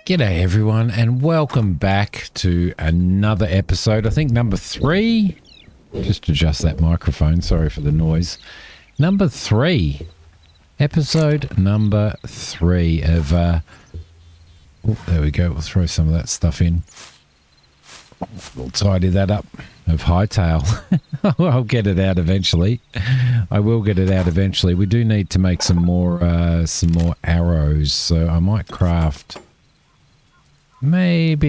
G'day everyone and welcome back to another episode, I think number 3. Just adjust that microphone, sorry for the noise. Number 3. Episode number 3 of, there we go, we'll throw some of that stuff in. We'll tidy that up, of Hytale. I'll get it out eventually. I will get it out eventually. We do need to make some more arrows, so I might craft maybe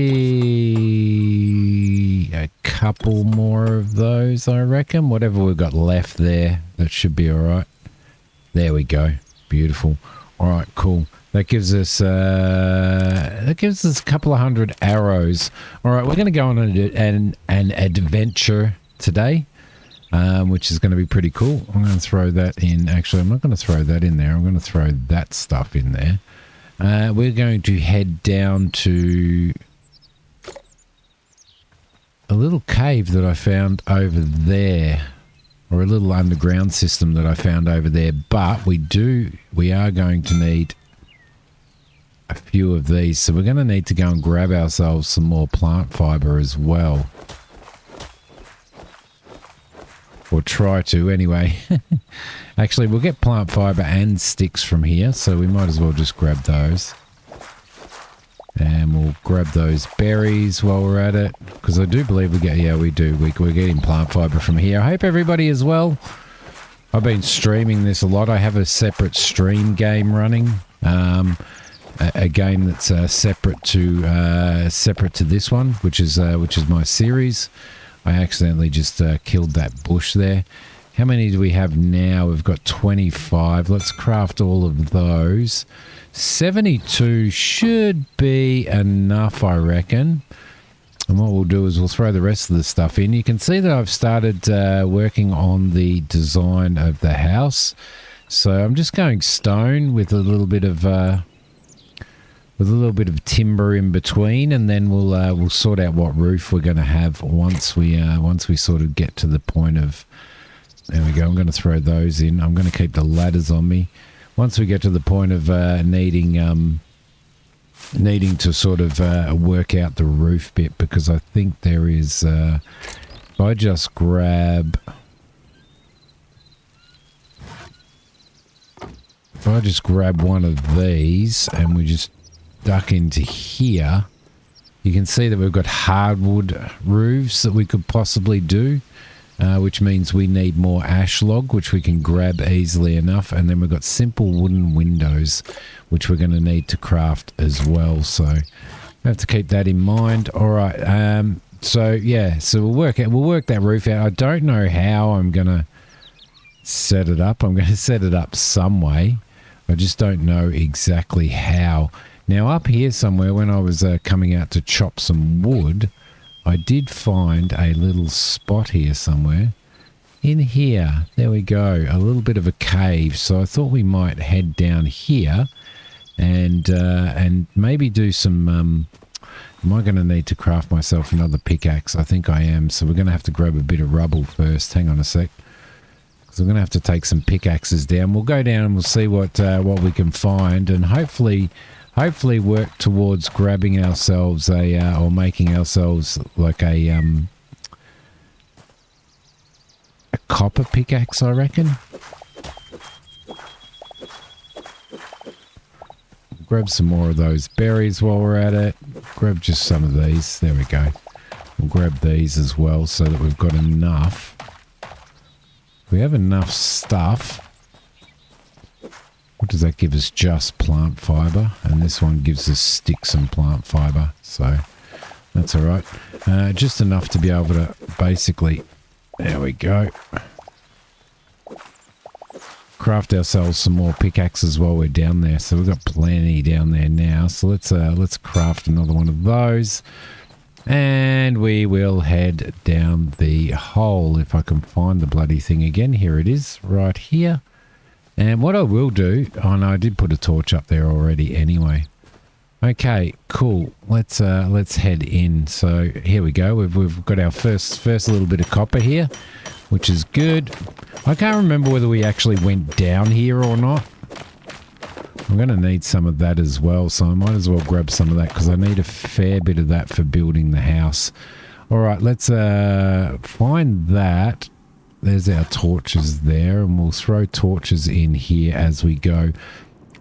a couple more of those, I reckon. Whatever we've got left there, that should be all right. There we go. Beautiful. All right, cool. That gives us a couple of hundred arrows. All right, we're going to go on an adventure today, which is going to be pretty cool. I'm going to throw that in. Actually, I'm not going to throw that in there. I'm going to throw that stuff in there. We're going to head down to a little cave that I found over there, or a little underground system that I found over there. But we are going to need a few of these, so we're going to need to go and grab ourselves some more plant fiber as well, or try to anyway. Actually, we'll get plant fiber and sticks from here, so we might as well just grab those. And we'll grab those berries while we're at it, because I do believe we get, yeah, we do. We're getting plant fiber from here. I hope everybody is well. I've been streaming this a lot. I have a separate stream game running, a game that's separate to this one, which is my series. I accidentally just killed that bush there. How many do we have now? We've got 25. Let's craft all of those. 72 should be enough, I reckon. And what we'll do is we'll throw the rest of the stuff in. You can see that I've started working on the design of the house. So I'm just going stone with a little bit of timber in between, and then we'll sort out what roof we're going to have once we sort of get to the point of. There we go. I'm going to throw those in. I'm going to keep the ladders on me. Once we get to the point of needing to sort of work out the roof bit, because I think there is. If I just grab one of these and we just duck into here, you can see that we've got hardwood roofs that we could possibly do. Which means we need more ash log, which we can grab easily enough. And then we've got simple wooden windows, which we're going to need to craft as well. So we have to keep that in mind. All right. So yeah, so we'll work that roof out. I don't know how I'm going to set it up. I'm going to set it up some way. I just don't know exactly how. Now up here somewhere, when I was coming out to chop some wood, I did find a little spot here somewhere. In here, there we go, a little bit of a cave. So I thought we might head down here and maybe do some. Am I going to need to craft myself another pickaxe? I think I am. So we're going to have to grab a bit of rubble first. Hang on a sec, because I'm going to have to take some pickaxes down. We'll go down and we'll see what we can find, and hopefully work towards grabbing ourselves or making ourselves like a copper pickaxe, I reckon. Grab some more of those berries while we're at it. Grab just some of these. There we go. We'll grab these as well so that we've got enough. We have enough stuff. What does that give us? Just plant fiber, and this one gives us sticks and plant fiber, so that's all right. Just enough to be able to basically, there we go, craft ourselves some more pickaxes while we're down there. So we've got plenty down there now. So let's craft another one of those, and we will head down the hole. If I can find the bloody thing again, here it is, right here. And what I will do, oh no, I did put a torch up there already anyway. Okay, cool. Let's head in. So here we go. We've got our first little bit of copper here, which is good. I can't remember whether we actually went down here or not. I'm going to need some of that as well, so I might as well grab some of that because I need a fair bit of that for building the house. All right, let's find that. There's our torches there, and we'll throw torches in here as we go.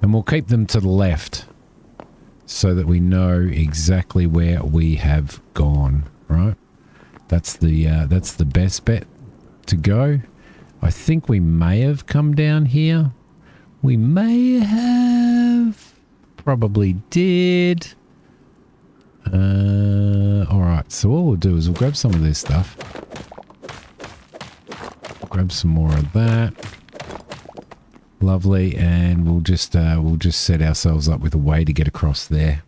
And we'll keep them to the left so that we know exactly where we have gone, right? That's the best bet to go. I think we may have come down here. We may have. Probably did. Alright, so what we'll do is we'll grab some of this stuff. Grab some more of that. Lovely, and we'll just set ourselves up with a way to get across there,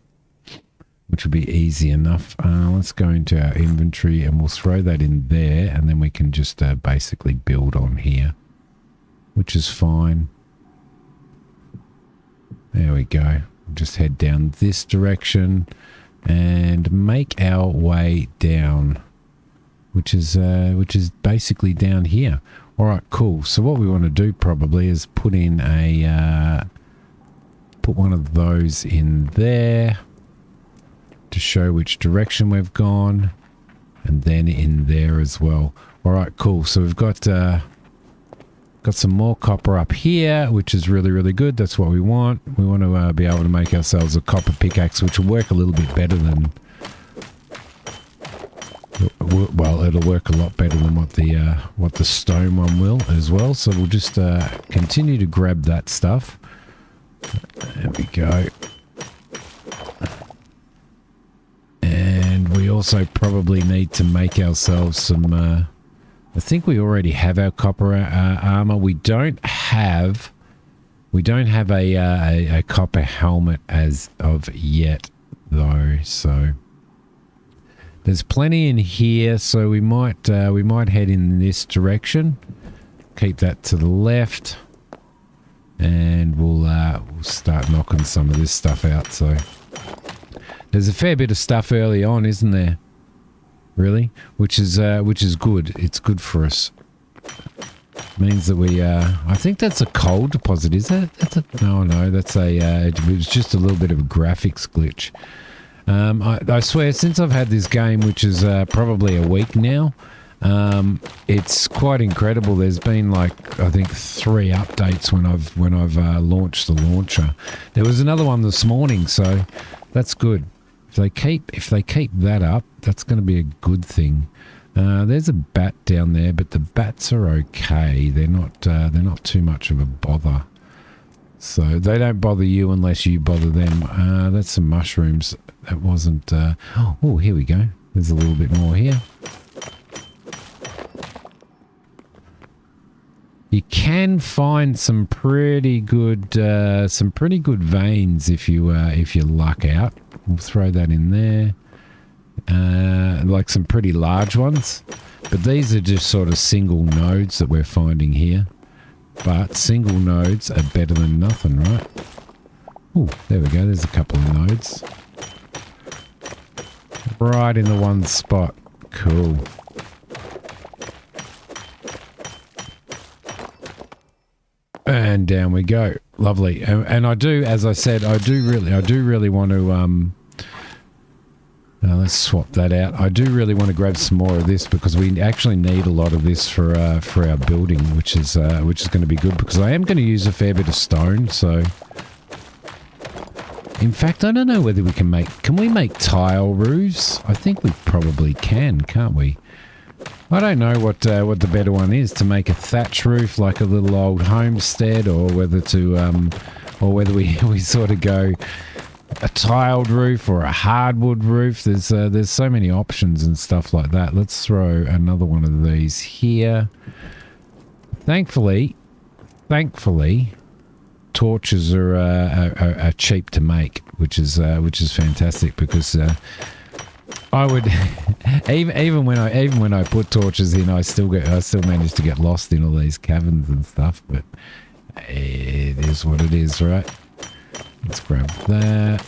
which will be easy enough. Let's go into our inventory and we'll throw that in there, and then we can just basically build on here, which is fine. There we go. Just head down this direction and make our way down, which is basically down here. All right, cool. So what we want to do probably is put in put one of those in there to show which direction we've gone, and then in there as well. All right, cool. So we've got some more copper up here, which is really, really good. That's what we want. We want to be able to make ourselves a copper pickaxe, which will work a little bit better than... Well, it'll work a lot better than what the stone one will as well. So we'll just continue to grab that stuff. There we go. And we also probably need to make ourselves some... I think we already have our copper armor. We don't have a copper helmet as of yet, though. So there's plenty in here. So we might head in this direction. Keep that to the left, and we'll start knocking some of this stuff out. So there's a fair bit of stuff early on, isn't there? Really, which is good. It's good for us. Means that we I think that's a coal deposit, is it? No, that's it was just a little bit of a graphics glitch. I swear, since I've had this game, which is probably a week now, it's quite incredible. There's been like, I think 3 updates when I've launched the launcher. There was another one this morning, so that's good. If they keep that up, that's going to be a good thing. There's a bat down there, but the bats are okay. They're not too much of a bother. So they don't bother you unless you bother them. That's some mushrooms. That wasn't... oh, here we go. There's a little bit more here. You can find some pretty good veins if you luck out. We'll throw that in there. Like some pretty large ones. But these are just sort of single nodes that we're finding here. But single nodes are better than nothing, right? Oh, there we go. There's a couple of nodes. Right in the one spot. Cool. And down we go. Lovely. And I do, as I said, I do really want to let's swap that out. I do really want to grab some more of this because we actually need a lot of this for our building, which is going to be good because I am going to use a fair bit of stone. So, in fact, I don't know whether we can we make tile roofs? I think we probably can, can't we? I don't know what the better one is, to make a thatch roof like a little old homestead, or whether we sort of go a tiled roof or a hardwood roof. There's so many options and stuff like that. Let's throw another one of these here. Thankfully, torches are cheap to make, which is fantastic because I would even when I put torches in, I still manage to get lost in all these caverns and stuff. But it is what it is, right? Let's grab that.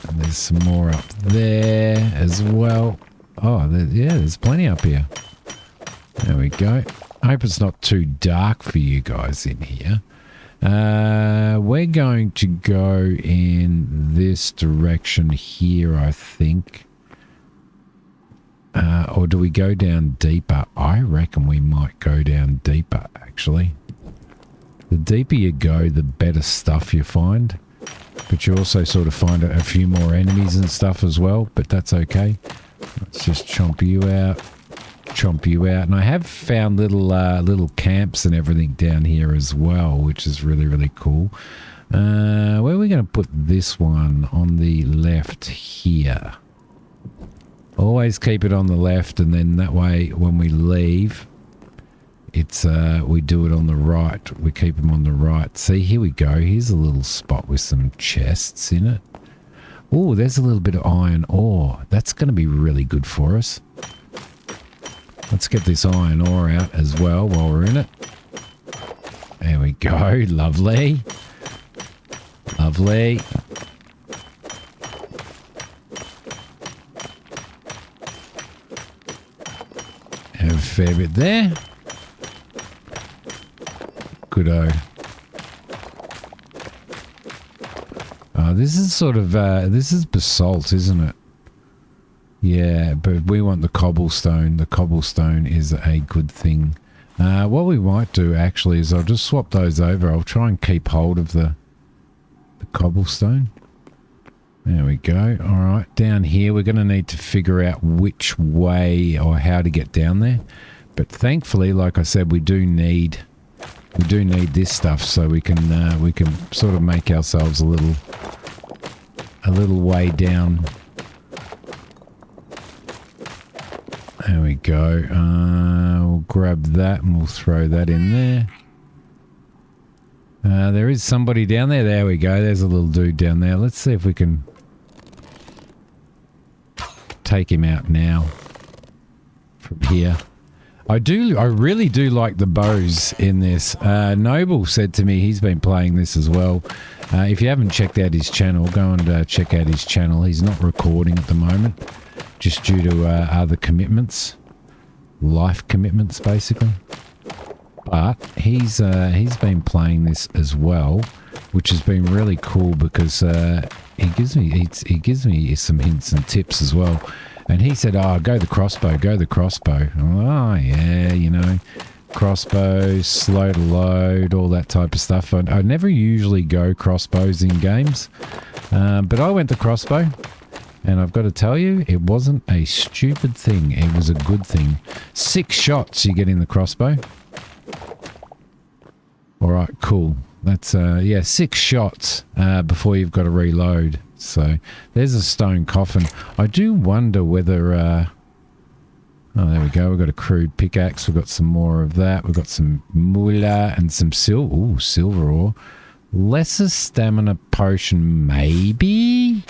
And there's some more up there as well. Oh, there's plenty up here. There we go. I hope it's not too dark for you guys in here. We're going to go in this direction here, I think. Or do we go down deeper? I reckon we might go down deeper, actually. The deeper you go, the better stuff you find. But you also sort of find a few more enemies and stuff as well, but that's okay. Let's just chomp you out. Chomp you out. And I have found little camps and everything down here as well, which is really, really cool. Where are we going to put this one? On the left here. Always keep it on the left, and then that way when we leave, it's we do it on the right. We keep them on the right. See, here we go. Here's a little spot with some chests in it. Oh, there's a little bit of iron ore. That's going to be really good for us. Let's get this iron ore out as well while we're in it. There we go. Lovely. Lovely. Have a fair bit there. Good-o. This is sort of, this is basalt, isn't it? Yeah, but we want the cobblestone. The cobblestone is a good thing. What we might do, actually, is I'll just swap those over. I'll try and keep hold of the cobblestone. There we go. All right, down here, we're going to need to figure out which way or how to get down there. But thankfully, like I said, we do need this stuff, so we can sort of make ourselves a little way down. There we go. We'll grab that and we'll throw that in there. There is somebody down there. There we go. There's a little dude down there. Let's see if we can take him out now from here. I really do like the bows in this. Noble said to me he's been playing this as well. If you haven't checked out his channel, go and check out his channel. He's not recording at the moment, just due to other commitments, life commitments, basically. But he's been playing this as well, which has been really cool because he gives me some hints and tips as well. And he said, "Oh, go the crossbow, go the crossbow." Oh yeah, you know, crossbow, slow to load, all that type of stuff. I never usually go crossbows in games, but I went the crossbow. And I've got to tell you, it wasn't a stupid thing. It was a good thing. 6 shots you get in the crossbow. All right, cool. That's, yeah, 6 shots before you've got to reload. So there's a stone coffin. I do wonder whether... oh, there we go. We've got a crude pickaxe. We've got some more of that. We've got some moolah and some silver. Ooh, silver ore. Lesser stamina potion, maybe?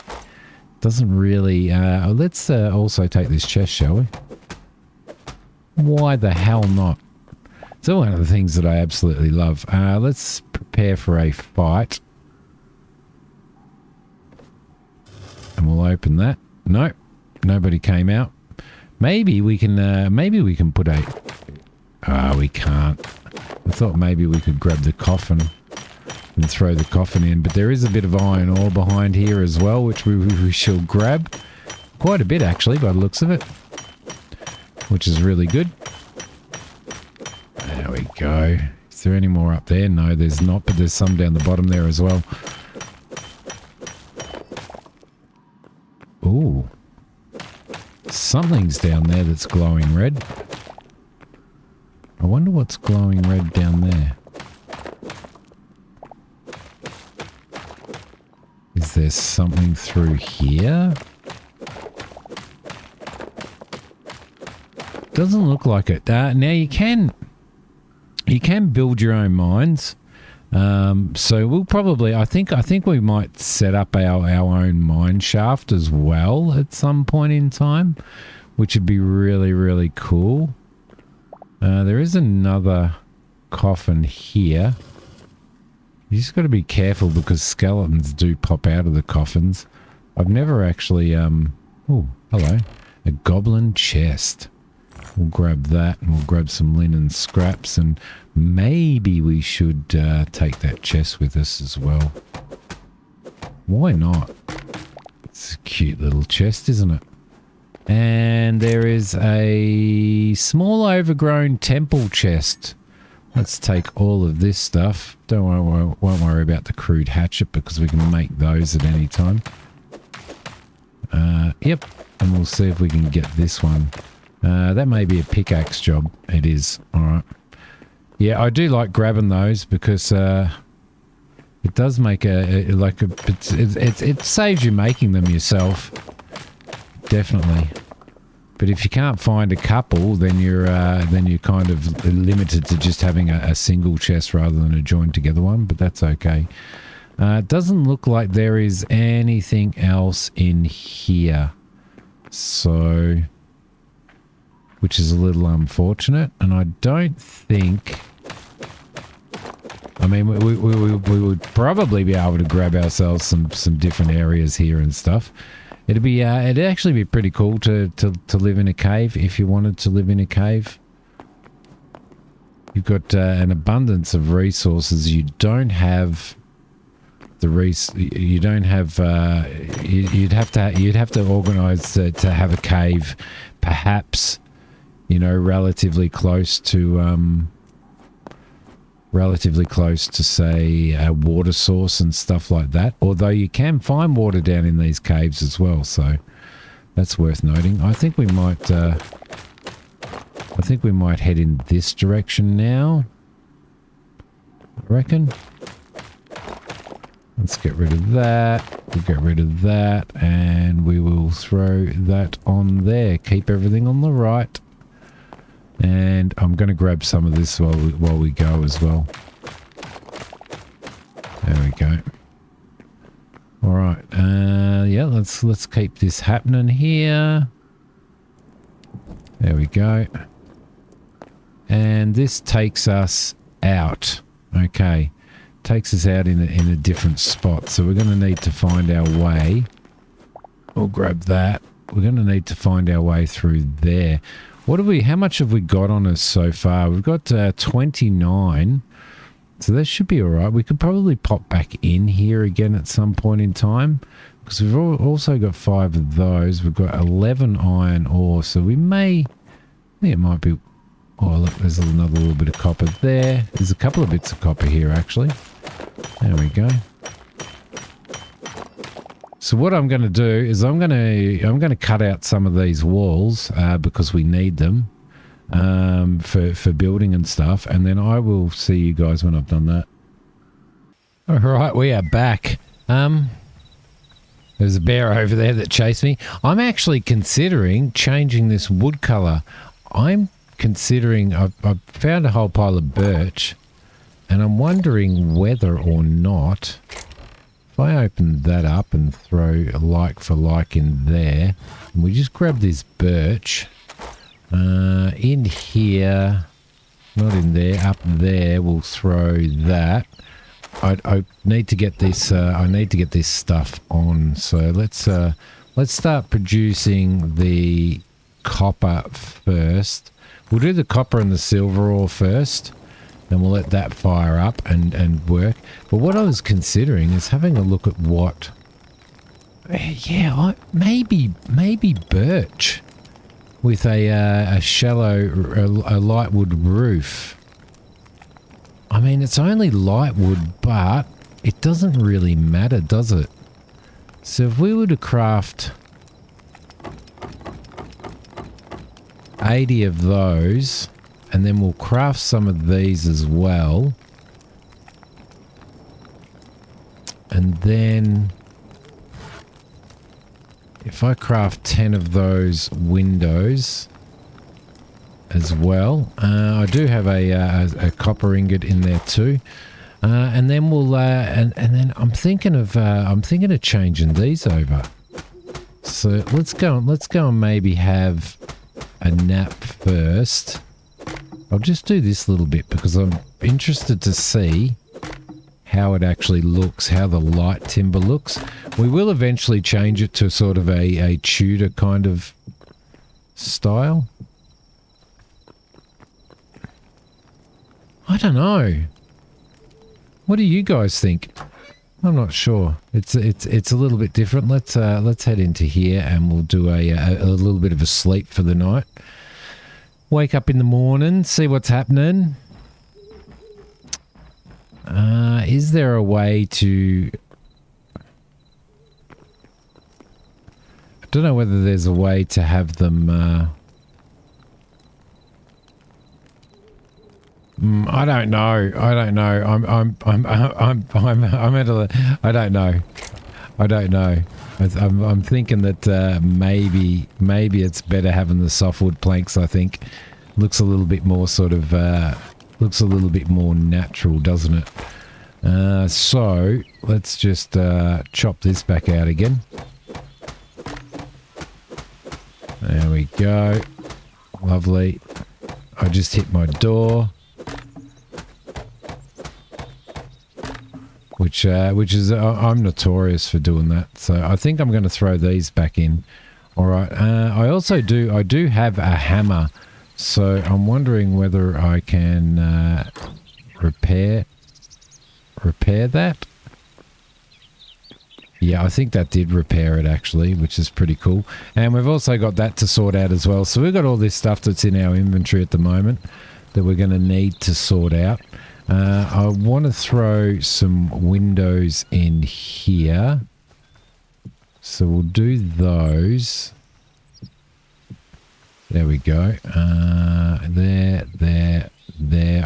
Doesn't really... let's also take this chest, shall we? Why the hell not? It's one of the things that I absolutely love. Let's prepare for a fight. And we'll open that. Nope. Nobody came out. Maybe we can put a... we can't. I thought maybe we could grab the coffin and throw the coffin in, but there is a bit of iron ore behind here as well, which we shall grab. Quite a bit, actually, by the looks of it, which is really good. There we go. Is there any more up there? No, there's not, but there's some down the bottom there as well. Ooh. Something's down there that's glowing red. I wonder what's glowing red down there. Is there something through here? Doesn't look like it. Now you can build your own mines. So we'll probably, I think we might set up our own mine shaft as well at some point in time, which would be really, really cool. There is another coffin here. You just got to be careful because skeletons do pop out of the coffins. I've never actually, oh, hello. A goblin chest. We'll grab that, and we'll grab some linen scraps, and maybe we should take that chest with us as well. Why not? It's a cute little chest, isn't it? And there is a small overgrown temple chest. Let's take all of this stuff. Won't worry about the crude hatchet because we can make those at any time. Yep, and we'll see if we can get this one. That may be a pickaxe job. It is. All right. Yeah, I do like grabbing those because it does make it saves you making them yourself. Definitely. But if you can't find a couple, then you're kind of limited to just having a single chest rather than a joined together one, but that's okay. It doesn't look like there is anything else in here. So, which is a little unfortunate, and I don't think... I mean, we would probably be able to grab ourselves some different areas here and stuff. It'd actually be pretty cool to live in a cave if you wanted to live in a cave. You've got an abundance of resources. You don't have you'd have to organize to have a cave, perhaps, you know, relatively close to say a water source and stuff like that, although you can find water down in these caves as well, so that's worth noting. I think we might head in this direction now, I reckon. Let's get rid of that. We'll get rid of that, and we will throw that on there. Keep everything on the right. And I'm going to grab some of this while we go as well. There we go. All right. Yeah, let's keep this happening here. There we go. And this takes us out. Okay. Takes us out in a different spot. So we're going to need to find our way. We'll grab that. We're going to need to find our way through there. How much have we got on us so far? We've got 29. So that should be all right. We could probably pop back in here again at some point in time, because we've also got 5 of those. We've got 11 iron ore. So we may, I think it might be, oh look, there's another little bit of copper there. There's a couple of bits of copper here actually. There we go. So what I'm going to do is I'm going to cut out some of these walls because we need them for building and stuff, and then I will see you guys when I've done that. All right, we are back. There's a bear over there that chased me. I'm actually considering changing this wood color. I'm considering, I've found a whole pile of birch, and I'm wondering whether or not, if I open that up and throw a like for like in there, and we just grab this birch in here, not in there, up there, we'll throw that. I need to get this. I need to get this stuff on. So let's start producing the copper first. We'll do the copper and the silver ore first. Then we'll let that fire up and work. But what I was considering is having a look at what... Yeah, maybe birch with a shallow, a light wood roof. I mean, it's only light wood, but it doesn't really matter, does it? So if we were to craft 80 of those... And then we'll craft some of these as well. And then if I craft 10 of those windows as well. I do have a copper ingot in there too. And then we'll and then I'm thinking of changing these over. So let's go and maybe have a nap first. I'll just do this little bit because I'm interested to see how it actually looks, how the light timber looks. We will eventually change it to sort of a Tudor kind of style. I don't know. What do you guys think? I'm not sure. It's a little bit different. Let's head into here and we'll do a little bit of a sleep for the night. Wake up in the morning, see what's happening. Is there a way to... I don't know whether there's a way to have them... I don't know. I don't know. I'm at a... I don't know. I don't know. I'm thinking that maybe it's better having the softwood planks. I think looks a little bit more sort of looks a little bit more natural, doesn't it? So let's just chop this back out again. There we go. Lovely. I just hit my door. Which is I'm notorious for doing that. So I think I'm going to throw these back in. All right. I do have a hammer. So I'm wondering whether I can repair that. Yeah, I think that did repair it actually, which is pretty cool. And we've also got that to sort out as well. So we've got all this stuff that's in our inventory at the moment that we're going to need to sort out. I want to throw some windows in here. So we'll do those. There we go. There.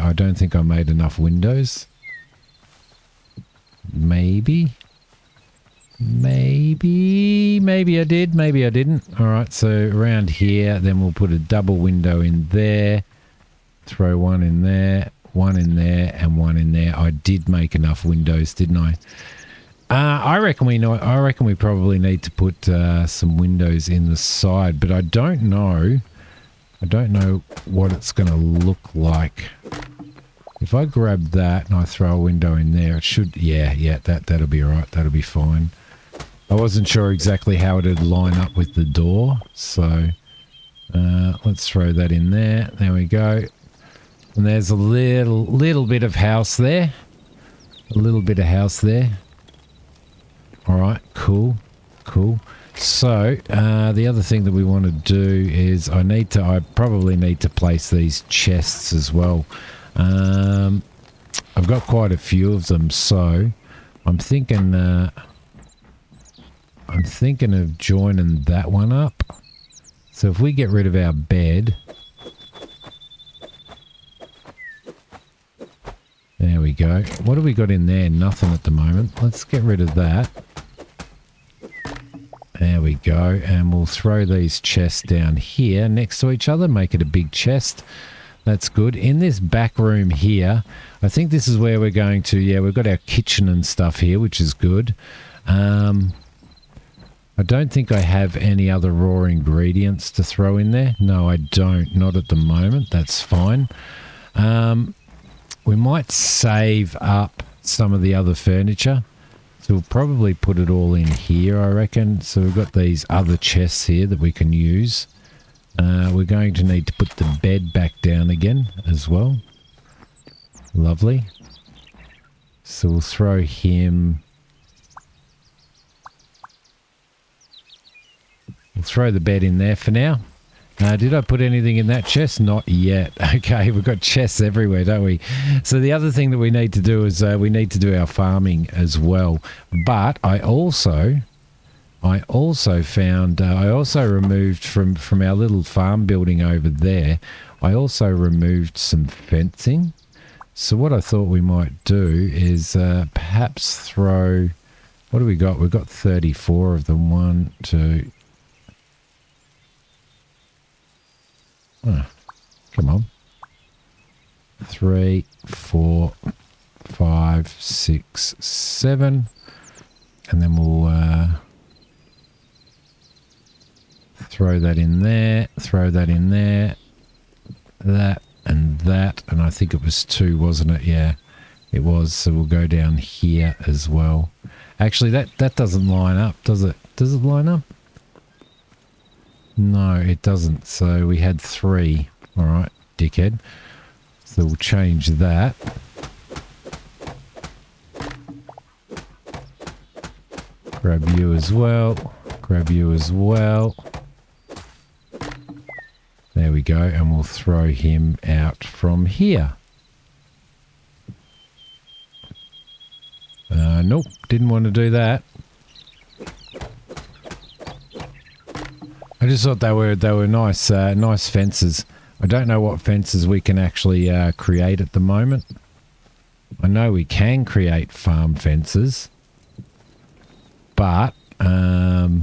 I don't think I made enough windows. Maybe I did, maybe I didn't. All right, so around here, then we'll put a double window in there. Throw one in there. One in there and one in there. I did make enough windows, didn't I? I reckon we probably need to put some windows in the side, but I don't know. I don't know what it's going to look like. If I grab that and I throw a window in there, it should. Yeah, that'll be all right. That'll be fine. I wasn't sure exactly how it would line up with the door, so let's throw that in there. There we go. And there's a little bit of house there. A little bit of house there. All right, cool. So the other thing that we want to do is I probably need to place these chests as well. I've got quite a few of them, so I'm thinking of joining that one up. So if we get rid of our bed. There we go. What have we got in there? Nothing at the moment. Let's get rid of that. There we go. And we'll throw these chests down here next to each other. Make it a big chest. That's good. In this back room here, I think this is where we're going to... Yeah, we've got our kitchen and stuff here, which is good. I don't think I have any other raw ingredients to throw in there. No, I don't. Not at the moment. That's fine. We might save up some of the other furniture. So we'll probably put it all in here, I reckon. So we've got these other chests here that we can use. We're going to need to put the bed back down again as well. Lovely. So we'll throw him... We'll throw the bed in there for now. Did I put anything in that chest? Not yet. Okay, we've got chests everywhere, don't we? So the other thing that we need to do is we need to do our farming as well. But I also found, I also removed from our little farm building over there, I also removed some fencing. So what I thought we might do is perhaps throw, what do we got? We've got 34 of them. 1, 2... Oh, come on. 3, 4, 5, 6, 7. And then we'll throw that in there, throw that in there, that and that. And I think it was 2, wasn't it? Yeah, it was. So we'll go down here as well. Actually, that doesn't line up, does it? Does it line up? No, it doesn't. So we had 3. All right, dickhead. So we'll change that. Grab you as well. Grab you as well. There we go. And we'll throw him out from here. Nope, didn't want to do that. I just thought they were nice, nice fences. I don't know what fences we can actually create at the moment. I know we can create farm fences, but there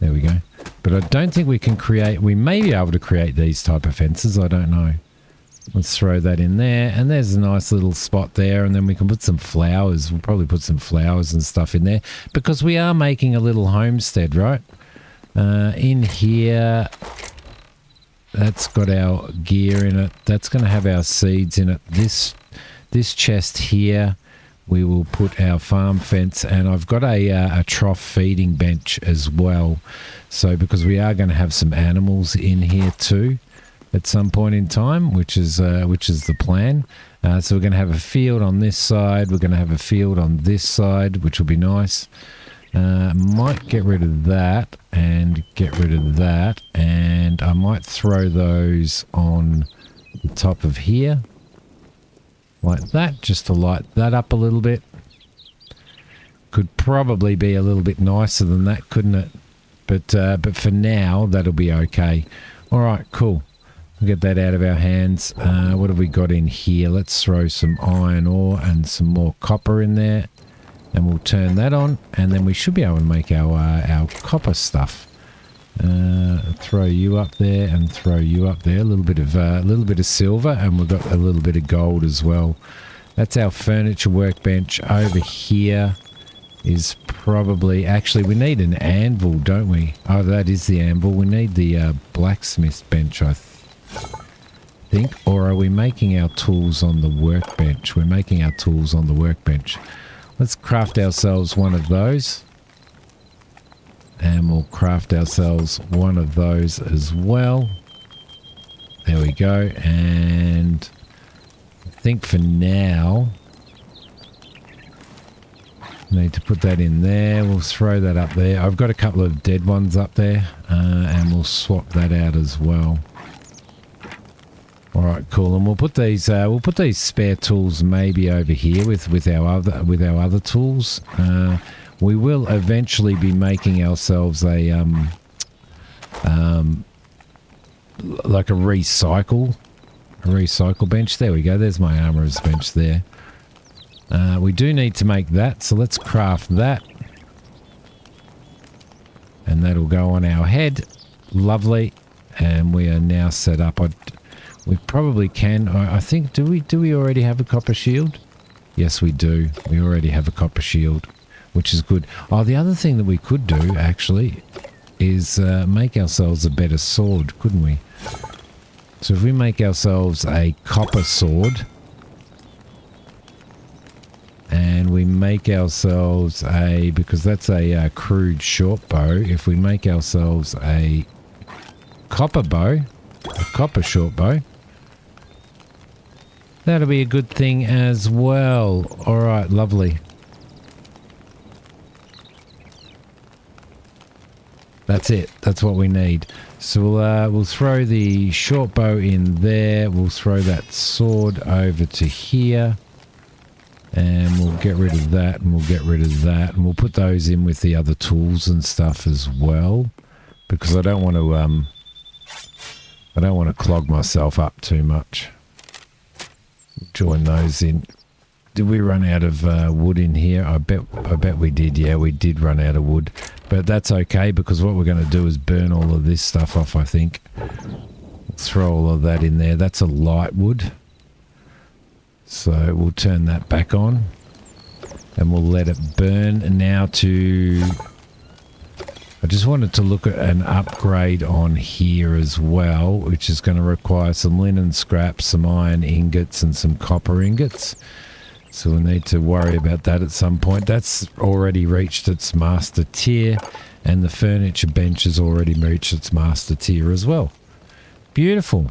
we go. But I don't think we can create. We may be able to create these type of fences. I don't know. Let's throw that in there, and there's a nice little spot there, and then we can put some flowers. We'll probably put some flowers and stuff in there because we are making a little homestead, right? In here, that's got our gear in it. That's going to have our seeds in it. This chest here, we will put our farm fence, and I've got a trough feeding bench as well. So because we are going to have some animals in here too at some point in time, which is the plan. So we're going to have a field on this side. We're going to have a field on this side, which will be nice. Might get rid of that and get rid of that, and I might throw those on the top of here like that, just to light that up a little bit. Could probably be a little bit nicer than that, couldn't it? But for now, that'll be okay. All right, cool. We'll get that out of our hands. What have we got in here? Let's throw some iron ore and some more copper in there, and we'll turn that on, and then we should be able to make our copper stuff. Throw you up there and throw you up there. A little bit of silver, and we've got a little bit of gold as well. That's our furniture workbench. Over here is probably, actually we need an anvil, don't we? Oh, that is the anvil. We need the blacksmith bench, I think. Or are we making our tools on the workbench? We're making our tools on the workbench. Let's craft ourselves one of those. And we'll craft ourselves one of those as well. There we go. And I think for now, need to put that in there. We'll throw that up there. I've got a couple of dead ones up there, and we'll swap that out as well. All right, cool. And we'll put these spare tools maybe over here with our other tools. We will eventually be making ourselves a like a recycle bench. There we go. There's my armorer's bench there. We do need to make that, so let's craft that. And that'll go on our head. Lovely. And we are now set up. We probably can. I think, do we already have a copper shield? Yes, we do. We already have a copper shield, which is good. Oh, the other thing that we could do, actually, is make ourselves a better sword, couldn't we? So if we make ourselves a copper sword, and we make ourselves because that's a crude short bow, if we make ourselves a copper bow, a copper short bow, that'll be a good thing as well. All right, lovely. That's it. That's what we need. So we'll throw the short bow in there. We'll throw that sword over to here. And we'll get rid of that, and we'll get rid of that, and we'll put those in with the other tools and stuff as well, because I don't want to clog myself up too much. Join those in. Did we run out of wood in here? I bet we did. Yeah, we did run out of wood, but that's okay, because what we're going to do is burn all of this stuff off, I think. Let's throw all of that in there. That's a light wood. So we'll turn that back on, and we'll let it burn. And now I just wanted to look at an upgrade on here as well, which is going to require some linen scraps, some iron ingots, and some copper ingots. So we'll need to worry about that at some point. That's already reached its master tier, and the furniture bench has already reached its master tier as well. Beautiful.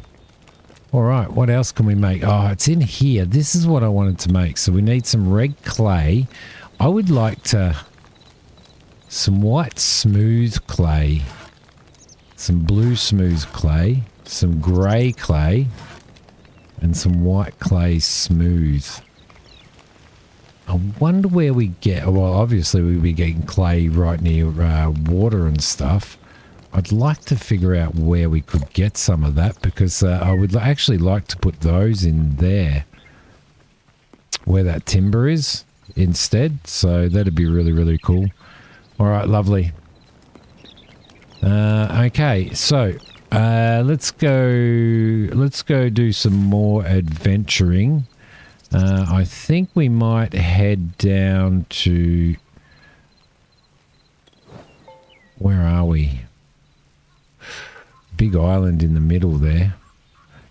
All right, what else can we make? Oh, it's in here. This is what I wanted to make. So we need some red clay. I would like to... some white smooth clay. Some blue smooth clay. Some grey clay. And some white clay smooth. I wonder where we get... well, obviously we'll be getting clay right near water and stuff. I'd like to figure out where we could get some of that, because I would actually like to put those in there where that timber is instead. So that'd be really, really cool. All right, lovely. Okay, so let's go do some more adventuring. I think we might head down to... where are we? Big island in the middle there.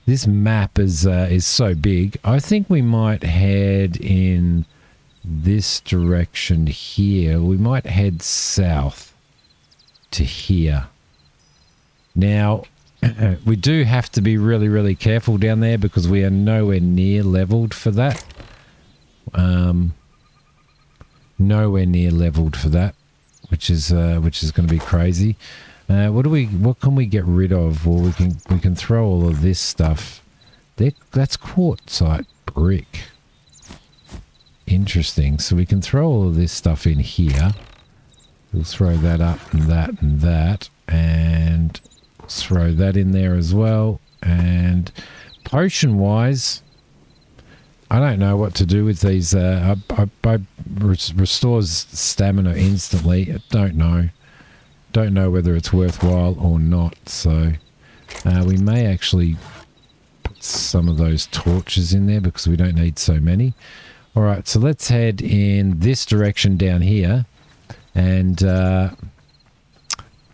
This map is so big. I think we might head in this direction here. We might head south to here. Now, we do have to be really, really careful down there because we are nowhere near leveled for that. Nowhere near leveled for that, which is going to be crazy. What can we get rid of? Well, we can throw all of this stuff. That's quartzite brick. Interesting. So we can throw all of this stuff in here. We'll throw that up and that and that, and we'll throw that in there as well. And potion wise, I don't know what to do with these. Restores stamina instantly. I don't know. Don't know whether it's worthwhile or not, so we may actually put some of those torches in there because we don't need so many. All right, so let's head in this direction down here, and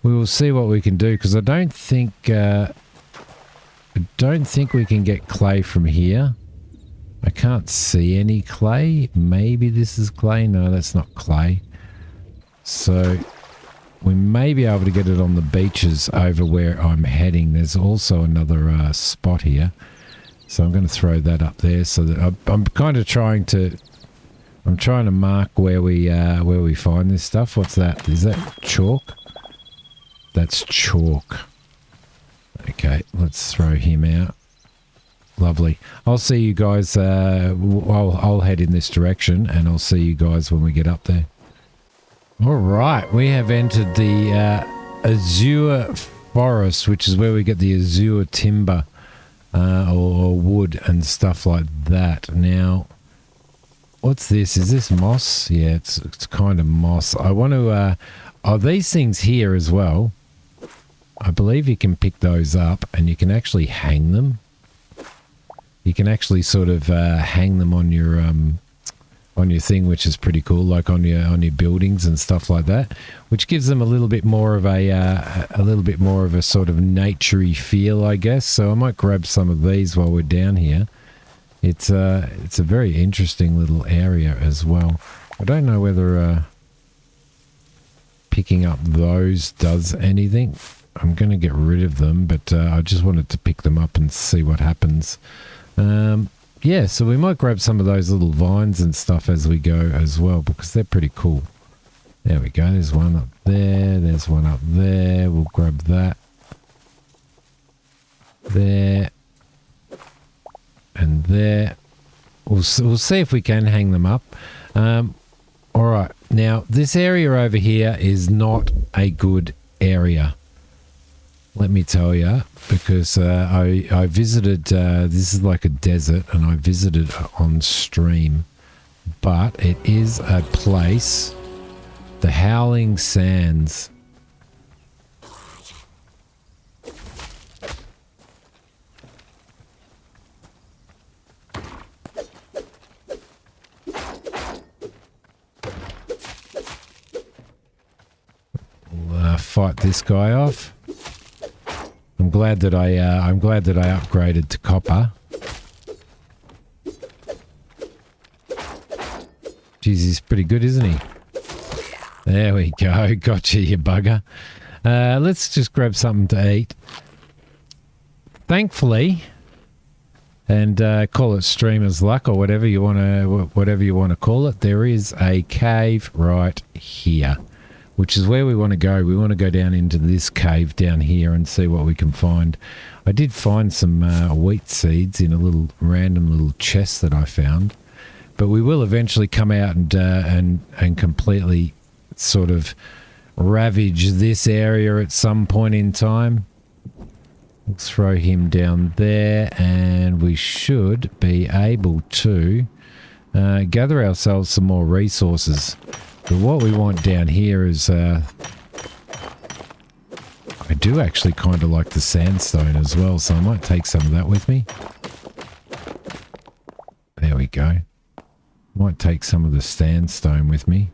we will see what we can do, because I don't think we can get clay from here. I can't see any clay. Maybe this is clay. No, that's not clay. So we may be able to get it on the beaches over where I'm heading. There's also another spot here. So I'm going to throw that up there so that I'm kind of trying to mark where we find this stuff. What's that? Is that chalk? That's chalk. Okay, let's throw him out. Lovely. I'll see you guys. I'll head in this direction, and I'll see you guys when we get up there. All right, we have entered the azure forest, which is where we get the azure timber or wood and stuff like that. Now, what's this? Is this moss? Yeah, it's kind of moss. I want to... are these things here as well? I believe you can pick those up, and you can actually hang them. You can actually sort of hang them on your thing, which is pretty cool, like on your buildings and stuff like that, which gives them a little bit more of a sort of naturey feel, I guess. So I might grab some of these while we're down here. It's a very interesting little area as well. I don't know whether picking up those does anything. I'm going to get rid of them, but I just wanted to pick them up and see what happens. Yeah, so we might grab some of those little vines and stuff as we go as well, because they're pretty cool. There we go. There's one up there. There's one up there. We'll grab that. There. And there. We'll see if we can hang them up. All right. Now, this area over here is not a good area. Let me tell you, because I visited, this is like a desert, and I visited on stream, but it is a place, the Howling Sands. We'll fight this guy off. I'm glad that I upgraded to copper. Jeez, he's pretty good, isn't he? There we go. Gotcha, you bugger. Let's just grab something to eat. Thankfully, and call it streamer's luck or whatever you want to call it. There is a cave right here, which is where we want to go. We want to go down into this cave down here and see what we can find. I did find some wheat seeds in a little random little chest that I found, but we will eventually come out and completely sort of ravage this area at some point in time. We'll throw him down there, and we should be able to gather ourselves some more resources. But what we want down here is... I do actually kind of like the sandstone as well, so I might take some of that with me. There we go. Might take some of the sandstone with me.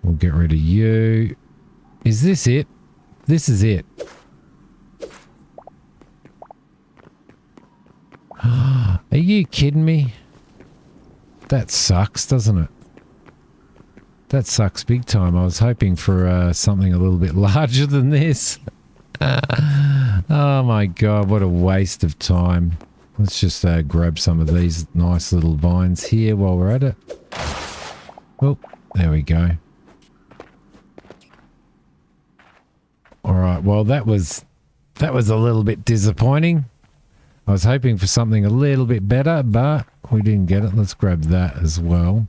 We'll get rid of you. Is this it? This is it. Are you kidding me? That sucks, doesn't it? That sucks big time. I was hoping for something a little bit larger than this. Oh my god, what a waste of time. Let's just grab some of these nice little vines here while we're at it. Oh, there we go. Alright, well that was a little bit disappointing. I was hoping for something a little bit better, but we didn't get it. Let's grab that as well.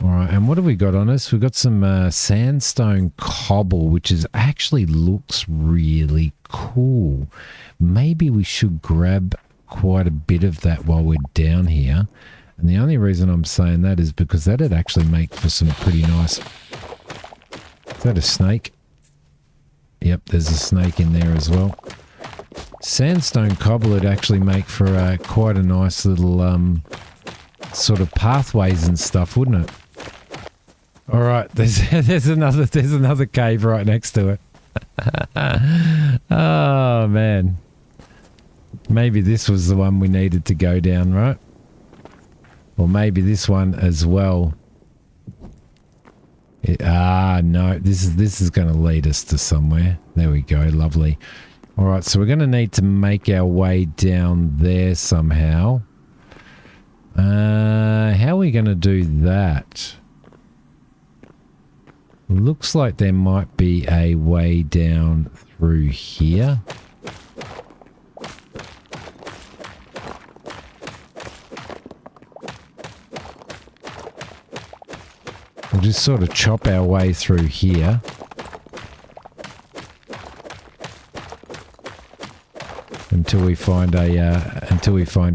Alright, and what have we got on us? We've got some sandstone cobble, which actually looks really cool. Maybe we should grab quite a bit of that while we're down here. And the only reason I'm saying that is because that'd actually make for some pretty nice... Is that a snake? Yep, there's a snake in there as well. Sandstone cobble would actually make for quite a nice little sort of pathways and stuff, wouldn't it? All right, there's another cave right next to it. Oh man, maybe this was the one we needed to go down, right? Or maybe this one as well. No, this is going to lead us to somewhere. There we go, lovely. All right, so we're going to need to make our way down there somehow. How are we going to do that? Looks like there might be a way down through here. We'll just sort of chop our way through here. Until we find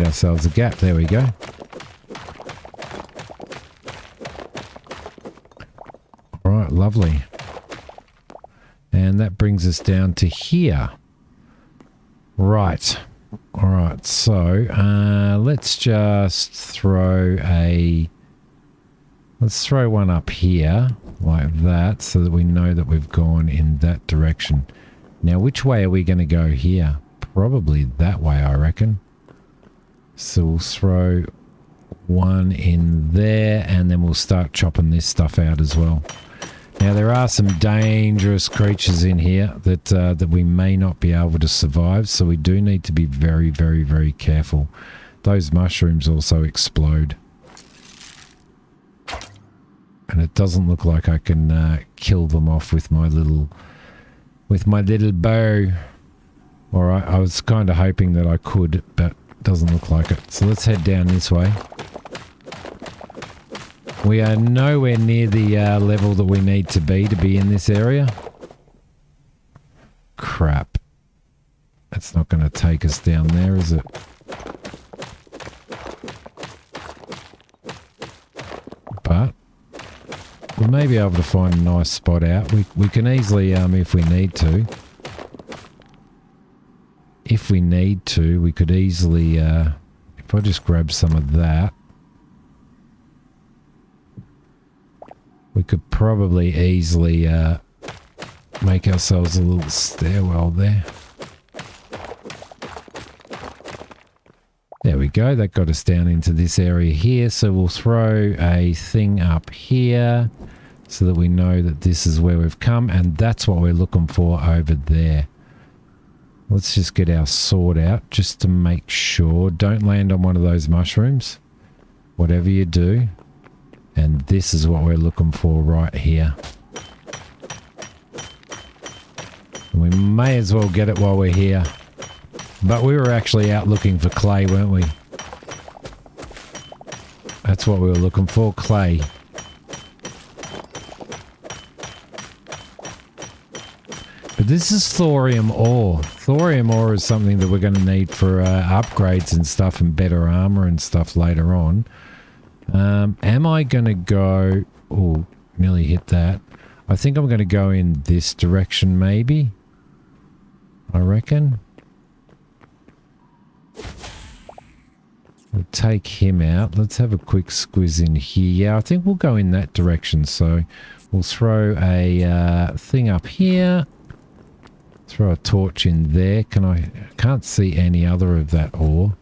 ourselves a gap. There we go. All right, lovely. And that brings us down to here. Right. All right. So let's just throw one up here like that, so that we know that we've gone in that direction. Now, which way are we going to go here? Probably that way, I reckon. So we'll throw one in there, and then we'll start chopping this stuff out as well. Now, there are some dangerous creatures in here that we may not be able to survive, so we do need to be very, very, very careful. Those mushrooms also explode. And it doesn't look like I can kill them off with my little bow. Alright, I was kind of hoping that I could, but it doesn't look like it. So let's head down this way. We are nowhere near the level that we need to be in this area. Crap. That's not going to take us down there, is it? But we may be able to find a nice spot out. We can easily, if we need to. If we need to, we could easily, if I just grab some of that, we could probably easily make ourselves a little stairwell there. There we go, that got us down into this area here, so we'll throw a thing up here so that we know that this is where we've come, and that's what we're looking for over there. Let's just get our sword out just to make sure. Don't land on one of those mushrooms. Whatever you do. And this is what we're looking for right here. We may as well get it while we're here. But we were actually out looking for clay, weren't we? That's what we were looking for, clay. But this is thorium ore. Thorium ore is something that we're going to need for upgrades and stuff and better armor and stuff later on. Am I going to go... Oh, nearly hit that. I think I'm going to go in this direction maybe. I reckon. We'll take him out. Let's have a quick squiz in here. Yeah, I think we'll go in that direction. So we'll throw a thing up here. Throw a torch in there. Can't see any other of that ore.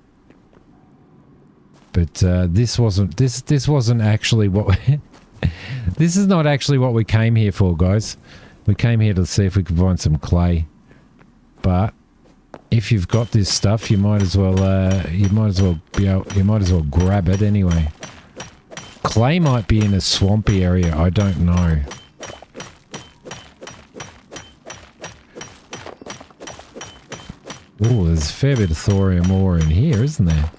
But this wasn't actually what this is not actually what we came here for, guys. We came here to see if we could find some clay. But if you've got this stuff, you might as well grab it anyway. Clay might be in a swampy area, I don't know. Oh, there's a fair bit of thorium ore in here, isn't there?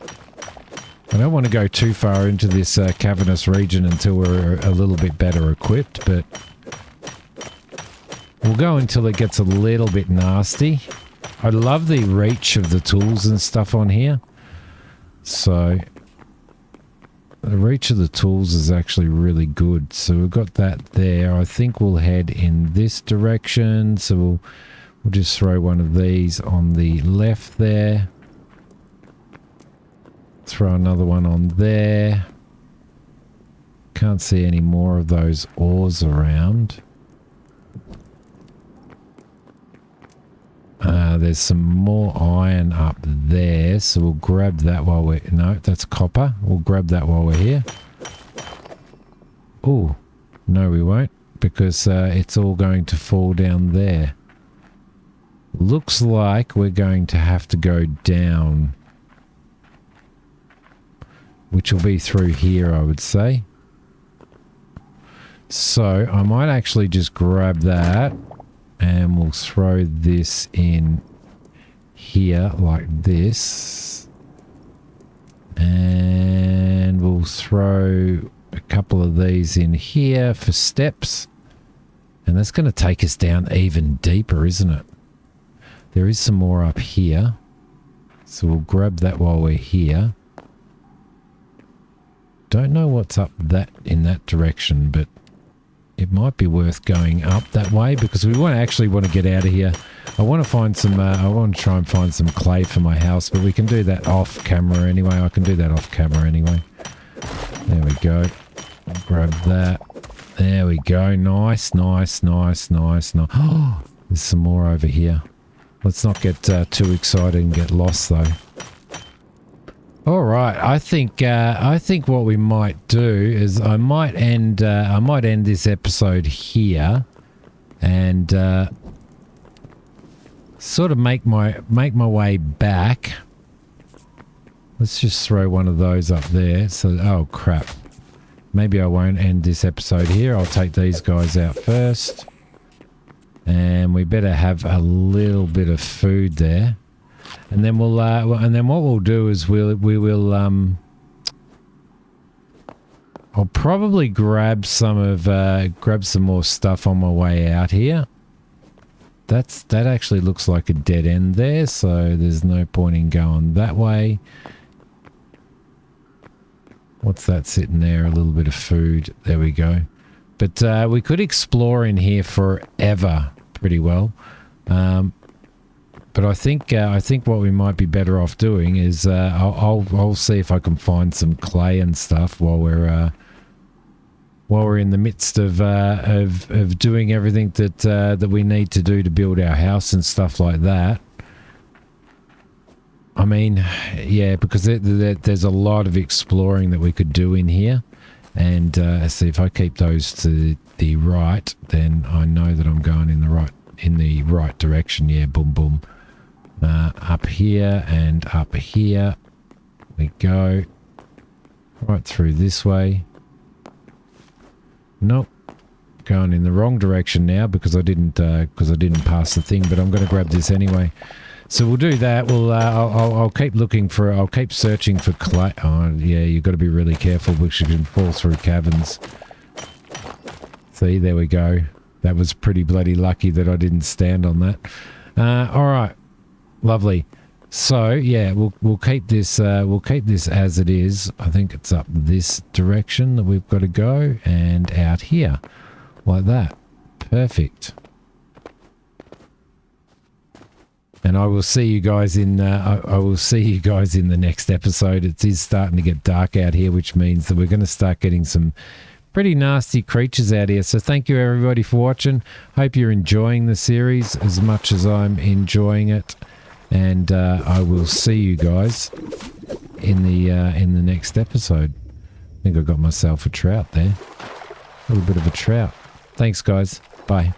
I don't want to go too far into this cavernous region until we're a little bit better equipped, but we'll go until it gets a little bit nasty. I love the reach of the tools and stuff on here. So the reach of the tools is actually really good. So we've got that there. I think we'll head in this direction. So we'll just throw one of these on the left there. Throw another one on there. Can't see any more of those ores around. There's some more iron up there, so we'll grab that while we're... No, that's copper. We'll grab that while we're here. Oh, no we won't, because it's all going to fall down there. Looks like we're going to have to go down, which will be through here, I would say. So I might actually just grab that and we'll throw this in here like this, and we'll throw a couple of these in here for steps, and that's going to take us down even deeper, isn't it? There is some more up here, so we'll grab that while we're here. Don't know what's up in that direction, but it might be worth going up that way because we actually want to get out of here. I want to find some, I want to try and find some clay for my house, but we can do that off camera anyway. I can do that off camera anyway. There we go. I'll grab that. There we go. Nice, nice, nice, nice, nice. Oh, there's some more over here. Let's not get too excited and get lost though. All right, I think what we might do is I might end this episode here, and sort of make my way back. Let's just throw one of those up there. So, oh crap, maybe I won't end this episode here. I'll take these guys out first, and we better have a little bit of food there. And then we'll, and then what we'll do is we will, I'll probably grab some more stuff on my way out here. That actually looks like a dead end there, so there's no point in going that way. What's that sitting there? A little bit of food. There we go. But we could explore in here forever, pretty well. But I think what we might be better off doing is I'll see if I can find some clay and stuff while we're in the midst of doing everything that we need to do to build our house and stuff like that. I mean, yeah, because there's a lot of exploring that we could do in here, and see if I keep those to the right, then I know that I'm going in the right direction. Yeah, boom, boom. Up here and up here we go. Right through this way. Nope. Going in the wrong direction now because I didn't pass the thing, but I'm going to grab this anyway. So we'll do that. We'll I'll keep looking for, I'll keep searching for clay. Oh yeah, you've got to be really careful because you can fall through caverns. See, there we go. That was pretty bloody lucky that I didn't stand on that. All right, lovely. So yeah, we'll keep this as it is. I think it's up this direction that we've got to go, and out here like that. Perfect. And I will see you guys in I will see you guys in the next episode. It is starting to get dark out here, which means that we're going to start getting some pretty nasty creatures out here. So thank you everybody for watching. Hope you're enjoying the series as much as I'm enjoying it. And I will see you guys in the next episode. I think I got myself a trout there. A little bit of a trout. Thanks guys. Bye.